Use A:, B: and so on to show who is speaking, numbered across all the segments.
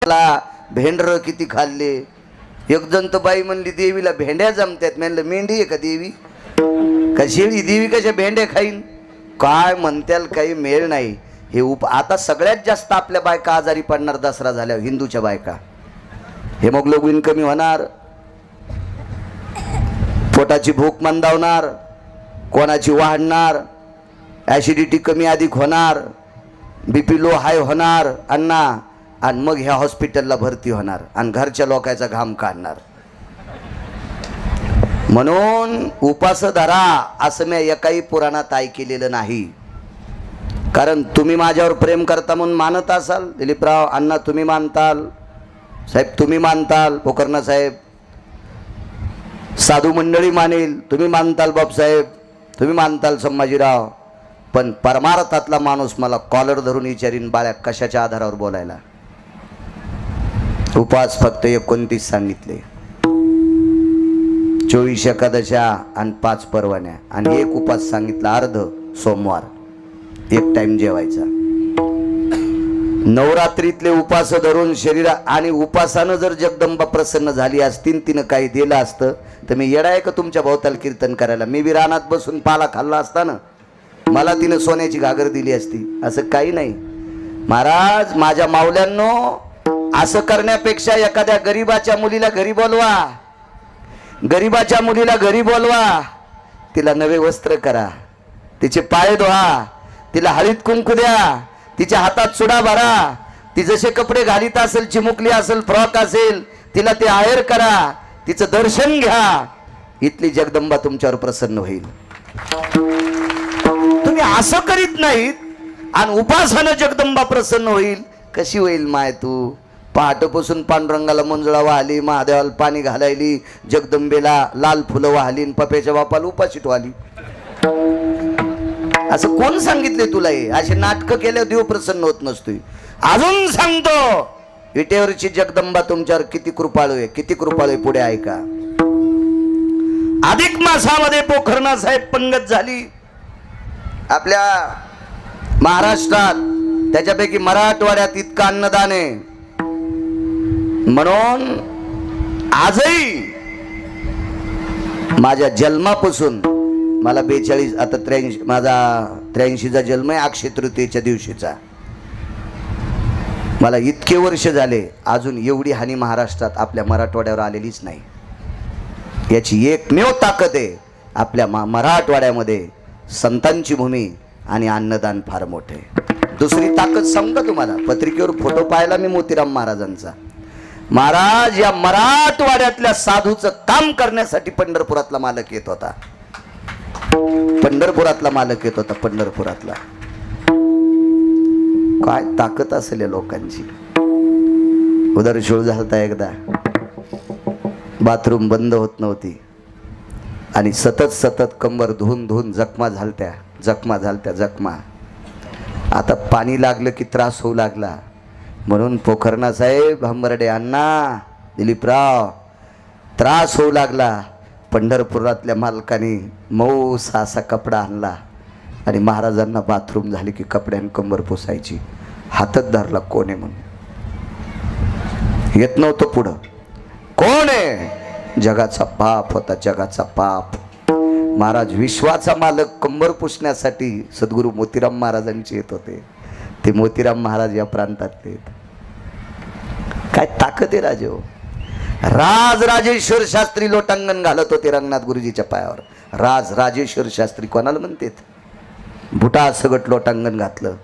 A: मला भेंडर किती खाल्ले. एक जण तर बाई म्हणली देवीला भेंड्या जमतात. म्हणलं मेंढी आहे का देवी का शेळी? देवी कशा भेंड्या खाईन? काय म्हणत्याल काही मेळ नाही. हे आता सगळ्यात जास्त आपल्या बायका आजारी पडणार दसरा झाल्यावर, हिंदूच्या बायका. हेमोग्लोबिन कमी होणार, पोटाची भूक मंदावणार, कोणाची वाढणार, ॲसिडिटी कमी अधिक होणार, बीपी लो हाय होणार अण्णा, आणि मग ह्या हॉस्पिटलला भरती होणार आणि घरच्या लोकांचा घाम काढणार. म्हणून उपास धरा असं मी एकाही पुराणात ऐकलेलं नाही. कारण तुम्ही माझ्यावर प्रेम करता म्हणून मानत असाल. दिलीपराव अण्णा तुम्ही मानताल, साहेब तुम्ही मानताल, पोकर्णा साहेब, साधू मंडळी मानेल, तुम्ही मानताल, बापसाहेब तुम्ही मानताल, संभाजीराव. पण परमार्थातला माणूस मला कॉलर धरून विचारीन बाळ्या कशाच्या आधारावर बोलायला. उपास फक्त 29 सांगितले, 24 एकादशा आणि 5 परवान्या, आणि एक उपास सांगितला अर्ध सोमवार, एक टाइम जेवायचा. नवरात्रीतले उपास धरून शरीरा आणि उपासानं जर जगदंबा प्रसन्न झाली असती, तिनं काही दिलं असतं तर मी येडा आहे का तुमच्या भोवताल कीर्तन करायला? मी बी रानात बसून पाला खाल्ला असता ना, मला तिनं सोन्याची घागर दिली असती. असं काही नाही महाराज. माझ्या माऊल्यांनो, असं करण्यापेक्षा एखाद्या गरीबाच्या मुलीला घरी बोलवा, गरीबाच्या मुलीला घरी बोलवा, तिला नवे वस्त्र करा, तिचे पाय धुवा, तिला हळीत कुंकू द्या, तिच्या हातात चुडा भरा, ती जसे कपडे घालीत असेल, चिमुकली असेल, फ्रॉक असेल, तिला ते आहेर करा, तिचं दर्शन घ्या. इथली जगदंबा तुमच्यावर प्रसन्न होईल. तुम्ही असं करीत नाहीत आणि उपासानं जगदंबा प्रसन्न होईल. कशी होईल माय? तू पहाटपासून पांडुरंगाला मंजुळा वाहली, महादेवाला पाणी घालायली, जगदंबेला लाल फुलं वाहली, पप्याच्या बापाला उपाशी ठेवली. असं कोण सांगितले तुला? हे असे नाटकं केल्यावर देव प्रसन्न होत नसतोय. अजून सांगतो, विटेवरची जगदंबा तुमच्यावर किती कृपाळू आहे, किती कृपाळू आहे. पुढे ऐका. अधिक मासामध्ये पोखरणा साहेब पंगत झाली आपल्या महाराष्ट्रात, त्याच्यापैकी मराठवाड्यात इतकं अन्नदान आहे. म्हणून आजही माझ्या जन्मापासून, मला 42 आता 83, माझा 83चा जन्म आहे, अक्षय तृतीयेच्या दिवशीचा. मला इतके वर्ष झाले, अजून एवढी हानी महाराष्ट्रात आपल्या मराठवाड्यावर आलेलीच नाही. याची एकमेव ताकद आहे आपल्या मराठवाड्यामध्ये संतांची भूमी आणि अन्नदान फार मोठे. दुसरी ताकद सांगू का तुम्हाला? पत्रिकेवर फोटो पाहिला मी मोतीराम महाराजांचा. महाराज या मराठवाड्यातल्या साधूचं काम करण्यासाठी पंढरपुरातला मालक येत होता. पंढरपुरातला मालक येत होता, पंढरपुरातला. काय ताकद असेल या लोकांची. उदरशूळ झालता एकदा, बाथरूम बंद होत नव्हती आणि सतत सतत कंबर धुवून धुवून जखमा झालत्या जखमा. आता पाणी लागलं की त्रास होऊ लागला. म्हणून पोखरणा साहेब, हंबर्डे अण्णा, दिलीपराव, त्रास होऊ लागला. पंढरपुरातल्या मालकाने मऊ असा कपडा आणला आणि महाराजांना बाथरूम झाली की कपड्याने कंबर पुसायची. हातात धरला, कोण आहे म्हणून. येत नव्हतं पुढं. कोण आहे? जगाचा पाप होता, जगाचा पाप. महाराज विश्वाचा मालक कंबर पुसण्यासाठी सद्गुरू मोतीराम महाराजांचे येत होते. ते मोतीराम महाराज या प्रांतातले. काय ताकद आहे राजेहो. राजेश्वर शास्त्री लोटांगण घालत होते रंगनाथ गुरुजीच्या पायावर. राजेश्वर शास्त्री कोणाला म्हणतात? बुटा सगट लोटांगण घातलं.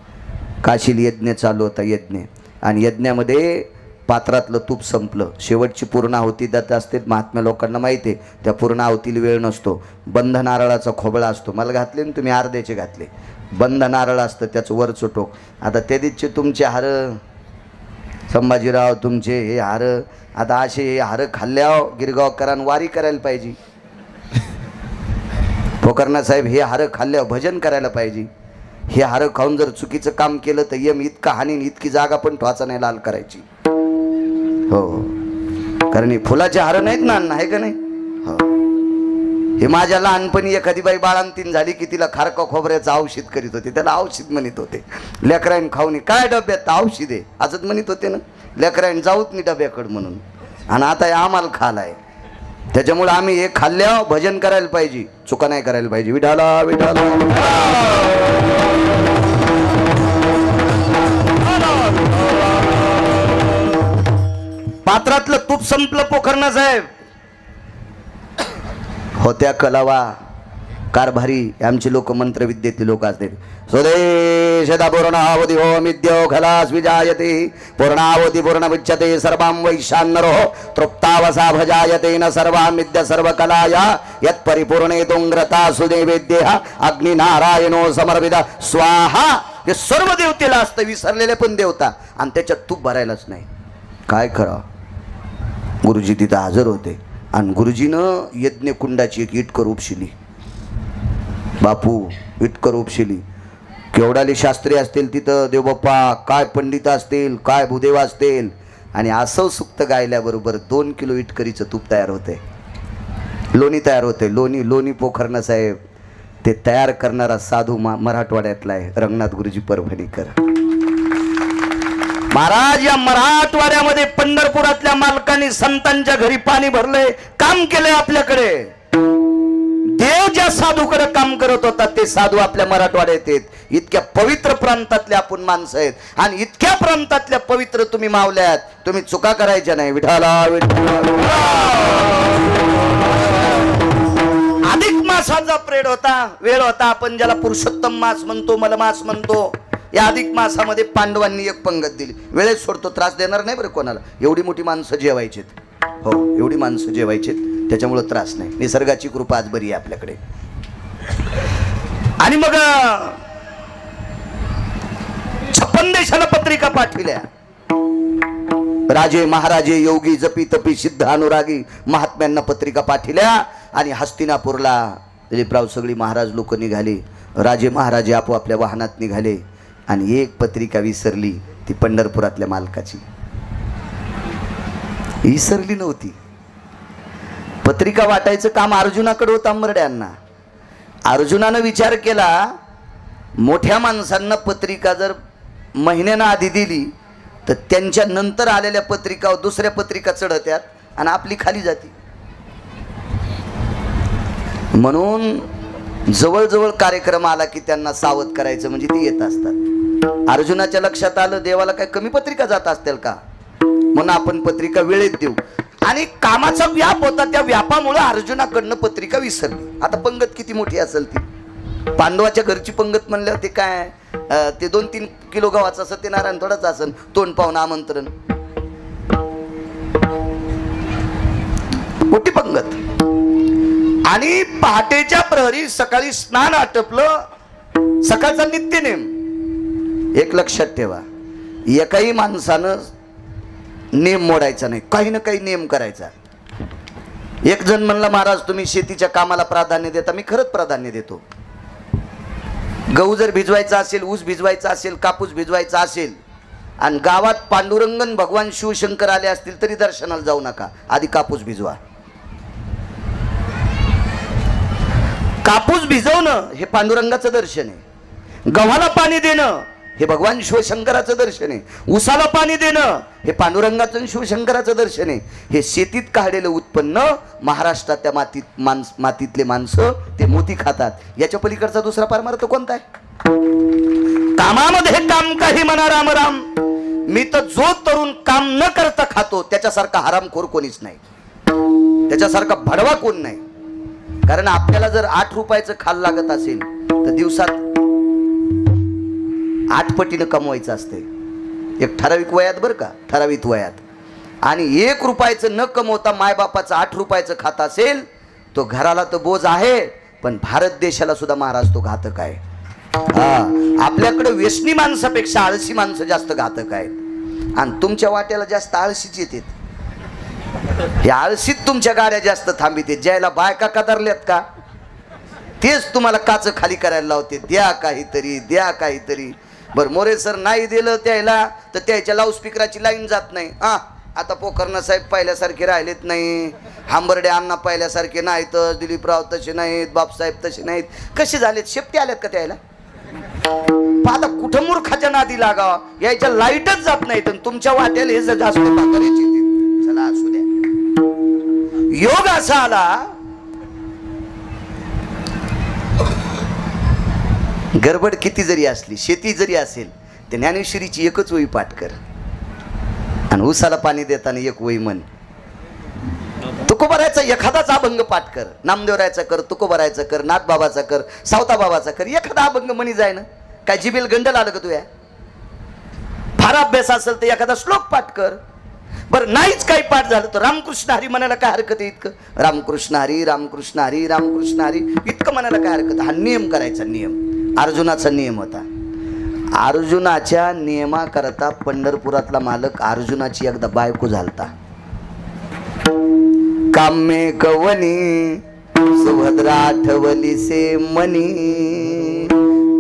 A: काशील यज्ञ चालू होता, यज्ञ. आणि यज्ञामध्ये पात्रातलं तूप संपलं. शेवटची पूर्णाहुती देत असते, महात्म्या लोकांना माहिती आहे. त्या पूर्णाहुतीला वेळ नसतो. बंध नारळाचा खोबळा असतो. मला घातले ना तुम्ही, अर्ध्याचे घातले. बंध नारळ असतं, त्याचं वरचं टोक. आता त्या दिवशी तुमचे हार, संभाजीराव तुमचे हे हार, आता असे हे हार खाल्ल्यावर गिरगावकरांना वारी करायला पाहिजे. पोखरणा साहेब हे हार खाल्ल्यावर भजन करायला पाहिजे. हे हार खाऊन जर चुकीचं काम केलं तर यम इतका हानी, इतकी जागा पण ठोचा नाही लाल करायची. हो, कारण हे फुलाचे हार नाहीत ना, आहे का नाही? हो. हे माझ्या लहानपणी एखादी बाई बाळांतीन झाली की तिला खारका खोबऱ्याचं औषध करीत होते. त्याला औषध म्हणत होते. लेकराईन खाऊन काय डब्यात औषध आहे असंच म्हणत होते ना. लेकरांनी जाऊत नाही डब्याकडं म्हणून, आणि आता हे आम्हाला खालाय. त्याच्यामुळे आम्ही हे खाल्ल्यावर भजन करायला पाहिजे, चुका नाही करायला पाहिजे. विठाला विठाला. पात्रातलं तूप संपलं पोखरणा साहेब. होत्या कलावा कारभारी आमचे लोक, मंत्रविद्येतील लोक असते. स्वदेश पूर्णावधी हो मिद्यो खलास विजायते, पूर्णावधी पूर्णमुच्यते सर्वां वैशान्नरो तृप्तावसा भजायते न सर्वामिद्य सर्वकलाया यत् परिपूर्णे तुंग्रता सुदेवेद्यः अग्नि नारायणो समर्पिता स्वाहा. हे सर्व देवतेला असतं, विसरलेले पण देवता, आणि त्याच्यात तूप भरायलाच नाही. काय करा, गुरुजी तिथं हजर होते आणि गुरुजीनं यज्ञकुंडाची एक इटकर उपशिली. बापू इटकर उपशिली. केवढाले शास्त्री असतील तिथं, देवबाप्पा काय पंडित असतील, काय भूदेव असतील, आणि असं सुक्त गायल्याबरोबर 2 किलो इटकरीचं तूप तयार होते, लोणी तयार होते. लोणी पोखरणा साहेब ते तयार करणारा साधू मराठवाड्यातला आहे, रंगनाथ गुरुजी परभणीकर महाराज. या मराठवाड्यामध्ये पंढरपुरातल्या मालकांनी संतांच्या घरी पाणी भरलंय, काम केलंय आपल्याकडे. देव ज्या साधूकडे काम करत होता ते साधू आपल्या मराठवाड्यात आहेत. इतक्या पवित्र प्रांतातले आपण माणसं आहेत, आणि इतक्या प्रांतातल्या पवित्र तुम्ही मावल्यात, तुम्ही चुका करायच्या नाही. विठाला विठाला. अधिक मासाचा प्रेड होता, वेळ होता. आपण ज्याला पुरुषोत्तम मास म्हणतो, मलमास म्हणतो, या अधिक मासामध्ये पांडवांनी एक पंगत दिली. वेळेत सोडतो, त्रास देणार नाही बरं कोणाला. एवढी मोठी माणसं जेवायचेत, हो एवढी माणसं जेवायचेत, त्याच्यामुळं त्रास नाही. निसर्गाची कृपा आज बरी आहे आपल्याकडे. आणि मग 56 देशाला पत्रिका पाठविल्या. राजे महाराजे योगी जपी तपी सिद्ध अनुरागी महात्म्यांना पत्रिका पाठविल्या. आणि हस्तिनापूरला दिलीपराव सगळी महाराज लोक निघाले, राजे महाराजे आपोआपल्या वाहनात निघाले. आणि एक पत्रिका विसरली, ती पंढरपुरातल्या मालकाची. विसरली नव्हती. पत्रिका वाटायचं काम अर्जुनाकडे होतं, अंबरड्यांना. अर्जुनानं विचार केला, मोठ्या माणसांना पत्रिका जर महिन्यानं आधी दिली तर त्यांच्या नंतर आलेल्या पत्रिकावर दुसऱ्या पत्रिका चढत्यात आणि आपली खाली जाते. म्हणून जवळजवळ कार्यक्रम आला की त्यांना सावध करायचं, म्हणजे ते येत असतात. अर्जुनाच्या लक्षात आलं, देवाला काय कमी पत्रिका जात असतील का, म्हणून आपण पत्रिका वेळेत देऊ. आणि कामाचा व्याप होता, त्या व्यापामुळे अर्जुनाकडनं पत्रिका विसरली. आता पंगत किती मोठी असेल ती, पांडवाच्या घरची पंगत म्हणल्यावर ते काय, ते 2-3 किलो गव्हाचं असं, ते नारायण थोडंच असन, तोंड पाहून आमंत्रण, मोठी पंगत. आणि पहाटेच्या प्रहरी सकाळी स्नान आटपलं, सकाळचा नित्यनेम. एक लक्षात ठेवा, एकाही माणसानं नेम मोडायचा नाही, काही ना काही नेम करायचा. एक जण म्हणला, महाराज तुम्ही शेतीच्या कामाला प्राधान्य देता. मी खरंच प्राधान्य देतो. गहू जर भिजवायचा असेल, ऊस भिजवायचा असेल, कापूस भिजवायचा असेल, आणि गावात पांडुरंगन भगवान शिवशंकर आले असतील तरी दर्शनाला जाऊ नका, आधी कापूस भिजवा. कापूस भिजवणं हे पांडुरंगाचं दर्शन आहे. गव्हाला पाणी देणं हे भगवान शिवशंकराचं दर्शन आहे. उसाला पाणी देणं हे पांडुरंगाचं आणि शिवशंकराचं दर्शन आहे. हे शेतीत काढलेलं उत्पन्न महाराष्ट्राच्या मातीतले माणसं ते मोती खातात. याच्या पलीकडचा दुसरा परमार्थ कोणता आहे? कामामध्ये काम काही म्हणा राम राम. मी तर जो तरुण काम न करता खातो त्याच्यासारखा हरामखोर कोणीच नाही, त्याच्यासारखा भडवा कोण नाही. कारण आपल्याला जर 8 रुपयाचं खाल लागत असेल तर दिवसात 8 पटीनं कमवायचं असते. एक ठराविक वयात, बरं का, ठराविक वयात. आणि 1 रुपयाचं न कमवता मायबापाचं 8 रुपयाचं खात असेल तो घराला तर बोज आहे, पण भारत देशाला सुद्धा महाराज तो घातक आहे. आपल्याकडे व्यसनी माणसापेक्षा आळशी माणसं जास्त घातक आहेत. आणि तुमच्या वाट्याला जास्त आळशीच येतात. या आळशीत तुमच्या गाड्या जास्त थांबिते. ज्याला बायका कदरल्यात का तेच तुम्हाला काच खाली करायला लावते. द्या काहीतरी, द्या काहीतरी. बरं मोरे सर नाही दिलं त्याला तर त्याच्या लाऊडस्पीकराची लाईन जात नाही. आता पोखरणा साहेब पहिल्यासारखे राहिलेत नाही, हांबर्डे अण्णा पहिल्यासारखे नाहीत, दिलीपराव तसे नाहीत, बापसाहेब तसे नाहीत. कसे झालेत? शेपटी आल्यात का त्याला? आता कुठं मूर्खाच्या नादी लागावा, याच्या लाईटच जात नाही तर तुमच्या वाट्याला हे जास्त पाकरायची. चला असू द्या. योग असा आला, गडबड किती जरी असली, शेती जरी असेल, ते ज्ञानेश्वरीची एकच वही पाठ कर आणि उसाला पाणी देताना एक वही म्हण. तुकोबारायचा एखादाच अभंग पाठ कर, नामदेवरायचा कर, तुकोबारायचा कर, नाथबाबाचा कर, सावता बाबाचा कर, एखादा अभंग म्हणी जाय ना. काय जिबेल गंडल आलं का तुया? फार अभ्यास असेल तर एखादा श्लोक पाठ कर. बरं नाहीच काही पाठ झालं तर रामकृष्ण हरी म्हणायला काय हरकत आहे? इतकं रामकृष्ण हरी रामकृष्ण हरी रामकृष्ण हरी इतकं म्हणायला काय हरकत? हा नियम करायचा, नियम अर्जुनाचा नियम होता. अर्जुनाच्या नियमाकरता पंढरपुरातला मालक अर्जुनाची एकदा बायको झालता. काम्ये कवनी सुभद्रा आठवली से मनी.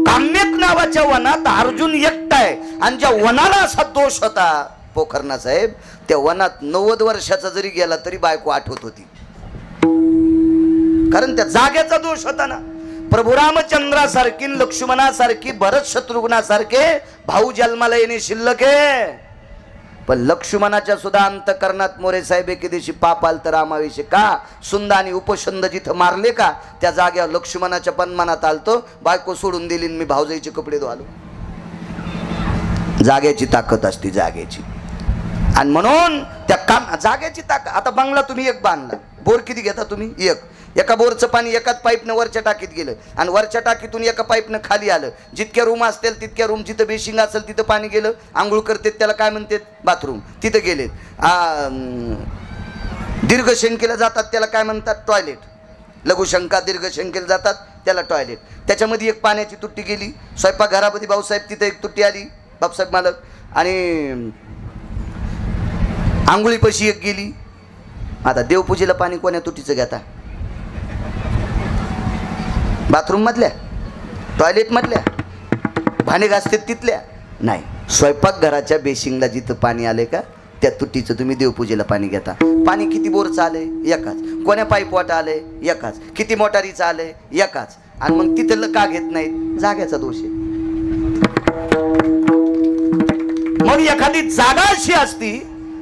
A: काम्यक नावाच्या वनात अर्जुन एकटाय आणि ज्या वनाला असा दोष होता पोखरणा साहेब, त्या वनात 90 वर्षाचा जरी गेला तरी बायको आठवत होती, कारण त्या जागेचा दोष होता ना. प्रभू रामचंद्रासारखी, लक्ष्मणासारखी, भरत शत्रुघ्नासारखे भाऊ जन्माला येणे शिल्लक आहे. पण लक्ष्मणाच्या सुद्धा अंतकरणात मोरे साहेब एके दिवशी पाप आल तर रामाविषयी का सुंद आणि उपसंद जिथं मारले का त्या जाग्यावर लक्ष्मणाच्या पण मनात आलतो, बायको सोडून दिली मी भाऊजाईचे कपडे धुवालो. जाग्याची ताकद असते, जाग्याची. आणि म्हणून त्या काम जाग्याची ताकद. आता बंगला तुम्ही एक बांधला, बोर किती घेता तुम्ही? एका बोरचं पाणी एकाच पाईपनं वरच्या टाकीत गेलं आणि वरच्या टाकीतून एका पाईपनं खाली आलं. जितक्या रूम असतील तितक्या रूम, जिथं बेसिंग असेल तिथं पाणी गेलं. आंघोळ करतात त्याला काय म्हणतात? बाथरूम. तिथं गेले. दीर्घशंकेला जातात त्याला काय म्हणतात? टॉयलेट. लघुशंका दीर्घशंकेला जातात त्याला टॉयलेट. त्याच्यामध्ये एक पाण्याची तुट्टी गेली. स्वयंपाक घरामध्ये भाऊसाहेब तिथं एक तुट्टी आली, बापसाहेब मालक. आणि आंघोळीपाशी एक गेली. आता देवपूजेला पाणी कोण्या तुटीचं घेता? बाथरूम मधल्या, टॉयलेट मधल्या, भांडे घासतात तिथल्या? नाही. स्वयंपाक घराच्या बेसिंगला जिथं पाणी आले का त्या तुटीचं तुम्ही देवपूजेला पाणी घेता. पाणी किती बोरचं आलंय? एकाच. कोण्या पाईप वाटा आलंय? एकाच. किती मोटारीचं आलंय? एकाच. आणि मग तिथलं का घेत नाहीत? जाग्याचा दोष आहे. मग एखादी जागा अशी असती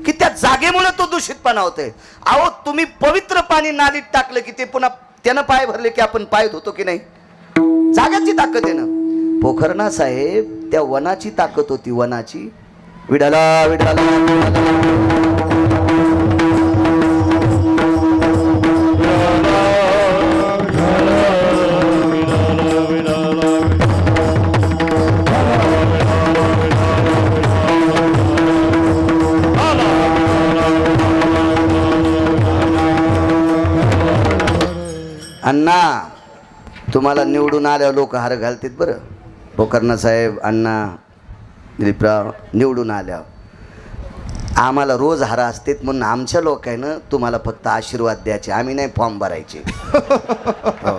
A: की त्या जागेमुळे तो दूषितपणा होतोय. अहो तुम्ही पवित्र पाणी नालीत टाकलं की ते पुन्हा त्यानं पाय भरले की आपण पाय धुतो की नाही? जाग्याची ताकद आहे ना. पोखरणा साहेब त्या वनाची ताकद होती, वनाची. विडाला विडाला अण्णा तुम्हाला निवडून आल्यावर लोक हार घालतात बरं. पोखरणा साहेब, अण्णा, दिलीपराव निवडून आल्यावर आम्हाला रोज हार असतात म्हणून आमच्या लोकांना तुम्हाला फक्त आशीर्वाद द्यायचे, आम्ही नाही फॉर्म भरायचे. हो.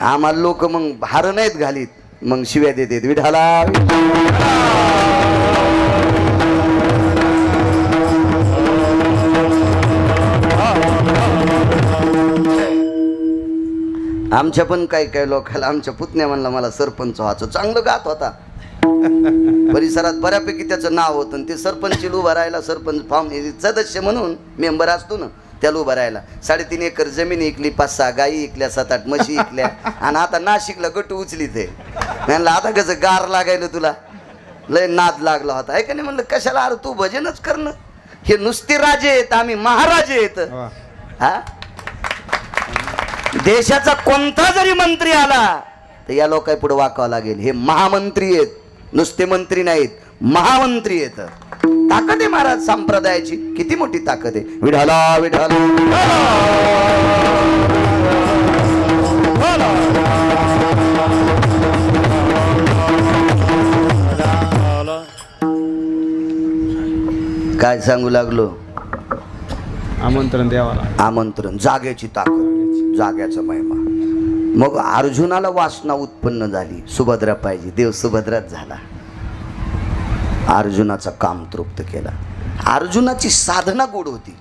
A: आम्हाला लोक मग हार नाहीत घालीत, मग शिव्या देतात. विठाला आमच्या पण काही लोकांना, आमच्या पुतण्या म्हणला मला सरपंच व्हायचं, चांगलं गात होता, परिसरात बऱ्यापैकी त्याचं नाव होतं. आणि ते सरपंच उभा राहायला, सरपंच फॉर्म सदस्य म्हणून मेंबर असतो ना त्याला उभा राहायला. 3.5 एकर जमीन इकली, 5-6 गायी इकल्या, 7-8 म्हशी इकल्या. आणि आता नाशिकला गट उचली ते म्हणलं आता कसं गार लागायला तुला, लय नाद लागला होता आहे का नाही. म्हणलं कशाला, अरे तू भजनच करणं, हे नुसते राजे आहेत, आम्ही महाराजे आहेत. हा, देशाचा कोणता जरी मंत्री आला तर या लोकांना पुढे वाकावं लागेल. हे महामंत्री आहेत, नुसते मंत्री नाहीत, महामंत्री आहेत. ताकद आहे महाराज संप्रदायाची, किती मोठी ताकद आहे. विठाला विठाला काय सांगू लागलो?
B: आमंत्रण द्यावा,
A: आमंत्रण. जाग्याची ताकद, जाग्याचा महिमा. मग अर्जुनाला वासना उत्पन्न झाली, सुभद्रा पाहिजे. देव सुभद्राच झाला. अर्जुनाचं काम तृप्त केला. अर्जुनाची साधना गोड होती.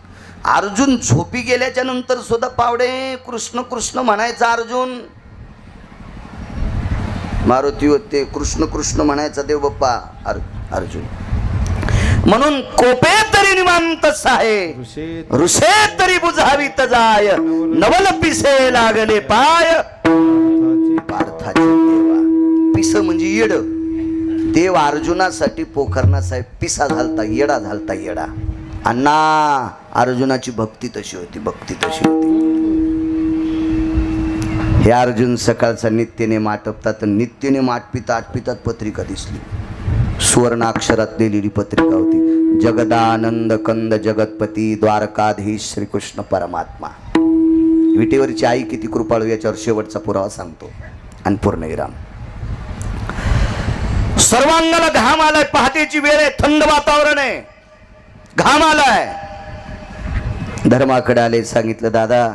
A: अर्जुन झोपी गेल्याच्या नंतर सुद्धा पावडे कृष्ण कृष्ण म्हणायचा अर्जुन. मारुती होते कृष्ण कृष्ण म्हणायचा देव बाप्पा अर्जुन. म्हणून कोपे तरी निवांत साहे, ऋषे तरी बुझावी तजाय, नवल पिसे लागले पाय. पार्थाचे देवा, पिस म्हणजे येड. देव अर्जुनासाठी पोखरणा साहेब पिसा झालता, येडा झालता, येडा. अण्णा अर्जुनाची भक्ती तशी होती, भक्ती तशी होती. हे अर्जुन सकाळचा नित्यनेम आटपतात, नित्यनेम आटपितात पत्रिका दिसली. सुवर्ण अक्षरात लिहिलेली पत्रिका होती. जगदानंद कंद जगतपती द्वारकाधीश श्रीकृष्ण परमात्मा. विटेवरची आई किती कृपाळू याच्यावर शेवटचा पुरावा सांगतो आणि पूर्णविराम. सर्वांगाला घाम आलाय, पहाटेची वेळ आहे, थंड वातावरण आहे, घाम आलाय. धर्माकडे आले, सांगितलं दादा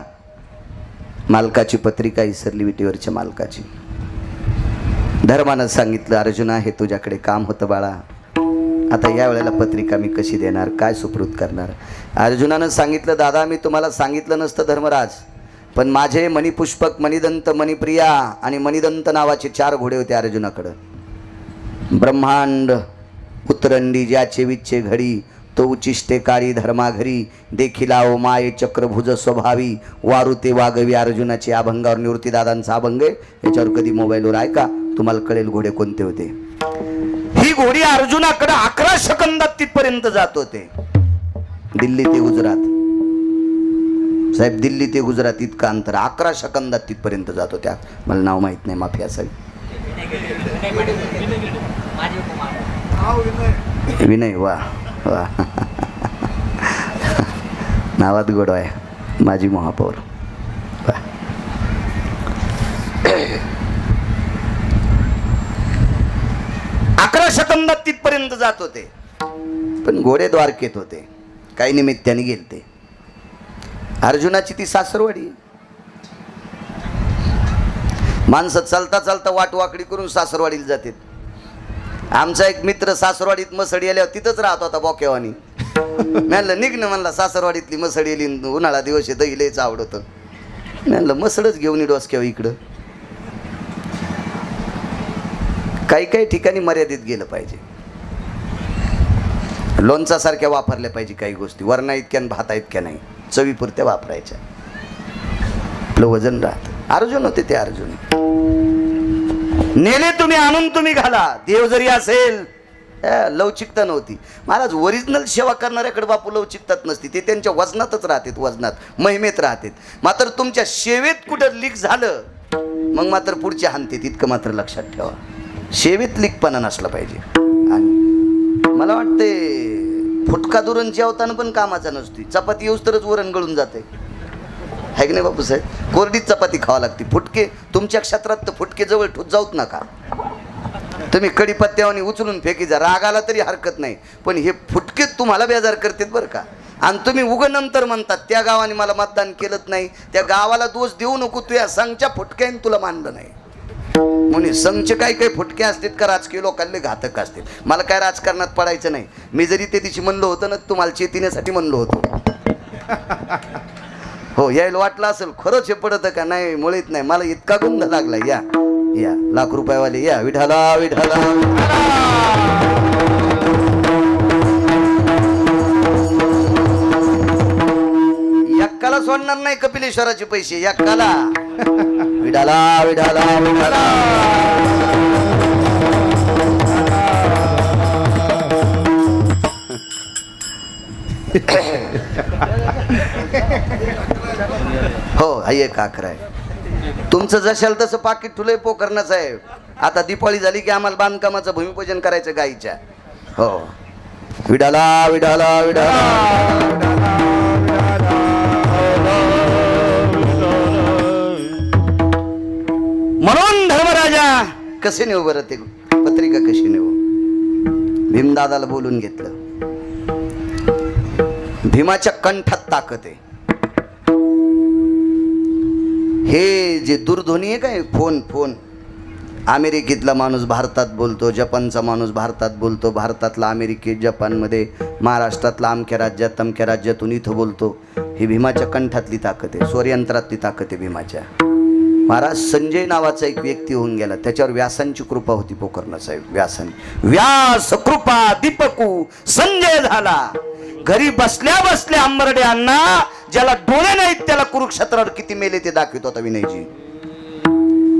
A: मालकाची पत्रिका विसरली, विटेवरच्या मालकाची. धर्मानं सांगितलं अर्जुना हे तुझ्याकडे काम होतं बाळा, आता या वेळेला पत्रिका मी कशी देणार, काय सुप्रूत करणार. अर्जुनानं सांगितलं दादा मी तुम्हाला सांगितलं नसतं धर्मराज, पण माझे मणिपुष्पक, मणिदंत, मणिप्रिया आणि मणिदंत नावाचे 4 घोडे होते अर्जुनाकडं. ब्रह्मांड उतरंडी ज्याचे विच्चे घडी, तो उचिष्टे काळी धर्मा घरी, देखिला ओ माये चक्रभुज स्वभावी, वारुते वागवी. अर्जुनाची अभंगावर निवृत्तीदादांचा अभंग आहे, याच्यावर कधी मोबाईलवर ऐका, तुम्हाला कळेल घोडे कोणते होते. ही घोडी अर्जुनाकडे 11 सेकंदात तिथपर्यंत जात होते. दिल्ली ते गुजरात साहेब, दिल्ली ते गुजरात इतकं अंतर 11 सेकंदात तिथपर्यंत जात होत्या. मला नाव माहित नाही, माफी असावी. विनय, वा वा नावात गोड आहे, माझी महापौर. 11 सेकंदात तिथपर्यंत जात होते. पण घोडे द्वारकेत होते, काही निमित्ताने गेलते. अर्जुनाची ती सासरवाडी. माणसं चालता चालता वाट वाकडी करून सासरवाडीला जातात. आमचा एक मित्र सासरवाडीत मसडी आल्यावर तिथंच राहत होता बोकेवानी. म्हणलं निघ ना, म्हणला सासरवाडीतली मसडी आली, उन्हाळा दिवस आहे, दही लयच आवडतं. म्हणलं मसडच घेऊन ये डोसक्यावर इकडं. काही काही ठिकाणी मर्यादित गेलं पाहिजे. लोणचासारख्या वापरल्या पाहिजे काही गोष्टी. वरणा इतक्या आणि भाता इतक्या नाही, चवीपुरत्या वापरायच्या. आपलं वजन राहत. अर्जुन होते ते अर्जुन. नेले तुम्ही, आणून तुम्ही घाला. देव जरी असेल, लवचिकता नव्हती. महाराज ओरिजिनल सेवा करणाऱ्याकडे बापू लवचिकतात नसती, ते त्यांच्या वजनातच राहतात, वजनात महिमेत राहतात. मात्र तुमच्या सेवेत कुठं लीक झालं मग मात्र पुढचे हानते, तितकं मात्र लक्षात ठेवा. सेवेत लीकपणा नसला पाहिजे. आणि मला वाटते फुटका दुरण जेवताना पण कामाचा नसतो. चपाती येऊस तरच वरण गळून जाते, आहे की नाही बापू साहेब. कोरडीच चपाती खावा लागते. फुटके तुमच्या क्षेत्रात तर फुटके जवळ जाऊच नका. तुम्ही कढीपत्त्यावानी उचलून फेकीचा, राग आला तरी हरकत नाही, पण हे फुटके तुम्हाला बेजार करतात बरं का. आणि तुम्ही उगं नंतर म्हणतात त्या गावाने मला मतदान केलंच नाही, त्या गावाला दोष देऊ नको, तू या संघच्या फुटक्याने तुला मानलं नाही म्हणून. संघचे काही काही फुटके असतात का राजकीय लोकांना घातक असतात. मला काय राजकारणात पडायचं नाही. मी जरी ते दिवशी म्हणलं होतं ना, तुम्हाला चेतिण्यासाठी म्हणलं होतं. हो, यायला वाटलं असेल खरंच हे पडतं का नाही, मुळीत नाही. मला इतका गुंध लागला. या या लाख रुपयावाले या, विठाला विठाला. एक्काला सोडणार नाही कपिलेश्वराचे पैसे, एक्काला. विठाला विठाला विठाला. हो, हा एक आखरा आहे. तुमचं जशाल तसं पाकिट ठुलंय पोखरणं साहेब. आता दिपाळी झाली की आम्हाला बांधकामाचं भूमिपूजन करायचं गाईच्या. हो, विडाला विडाला विडाला. म्हणून धर्मराजा कसे नेऊ बरं ते पत्रिका, कशी नेऊ. भीमदादाला बोलून घेतलं. भीमाच्या कंठात ताकद आहे. हे जे दूरध्वनी आहे काय, फोन अमेरिकेतला माणूस भारतात बोलतो, जपानचा माणूस भारतात बोलतो, भारतातला अमेरिकेत, जपानमध्ये, महाराष्ट्रातला अमक्या राज्यात, तमक्या राज्यातून इथं बोलतो. ही भीमाच्या कंठातली ताकद आहे, स्वरयंत्रातली ताकद आहे भीमाच्या. महाराज संजय नावाचा एक व्यक्ती होऊन गेला, त्याच्यावर व्यासांची कृपा होती. पोकर्ण साहेब व्यासांनी, व्यास कृपा दीपकू संजय झाला. घरी बसल्या बसल्या अंबरडे अण्णा, ज्याला डोळे नाहीत त्याला कुरुक्षेत्रावर किती मेले ते दाखवित होता विनयजी.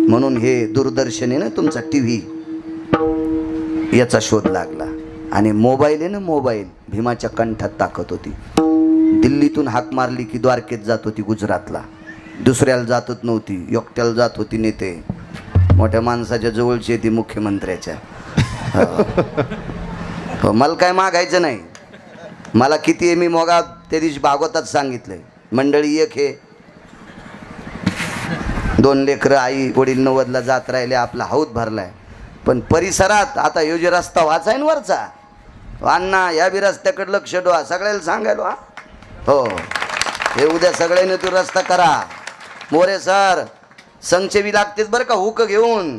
A: म्हणून हे दूरदर्शन आहे ना तुमचा टीव्ही, याचा शोध लागला. आणि मोबाईल आहे ना, मोबाईल भीमाच्या कंठात ताकद होती. दिल्लीतून हाक मारली की द्वारकेत जात होती गुजरातला. दुसऱ्याला जातच नव्हती, एकट्याला जात होती. नेते मोठ्या माणसाच्या जवळची येते मुख्यमंत्र्याच्या. हो, मला काय मागायचं नाही. मला किती आहे मी मोगा त्या दिवशी भागवतात सांगितलंय. मंडळी एक हे 2 लेकरं, आई वडील 90ला जात राहिले, आपला हौद भरलाय. पण परिसरात आता यो जे रस्ता वाचाय ना वरचा, अण्णा या बी रस्त्याकडे लक्ष ठेवा, सगळ्याला सांगायलो. हा हो, हे उद्या सगळ्यांनी तू रस्ता करा. मोरे सर संचेवी लागतेच बरं का, हुक घेऊन.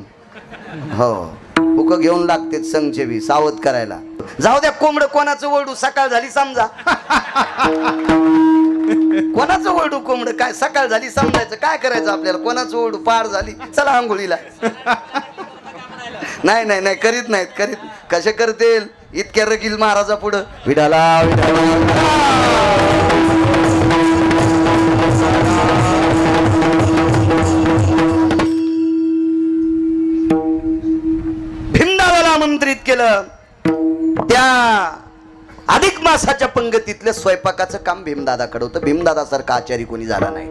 A: हो, हुक घेऊन लागतेच संचेवी सावध करायला. जाऊ द्या, कोंबडं कोणाचं ओरडू, सकाळ झाली समजा. कोणाचं ओरडू कोंबडं, काय सकाळ झाली समजायचं, काय करायचं आपल्याला. कोणाचं ओरडू, पार झाली, चला आंघोळीला. नाही नाही नाही, करीत नाहीत, करीत कसे करतील इतक्या रगील महाराजा पुढं. विठाला भीमदादाला आमंत्रित केलं. त्या अधिक मासाच्या पंगतीतल्या स्वयंपाकाचं काम भीमदादाकडे होतं. भीमदादासारखा आचारी कोणी झाला नाही.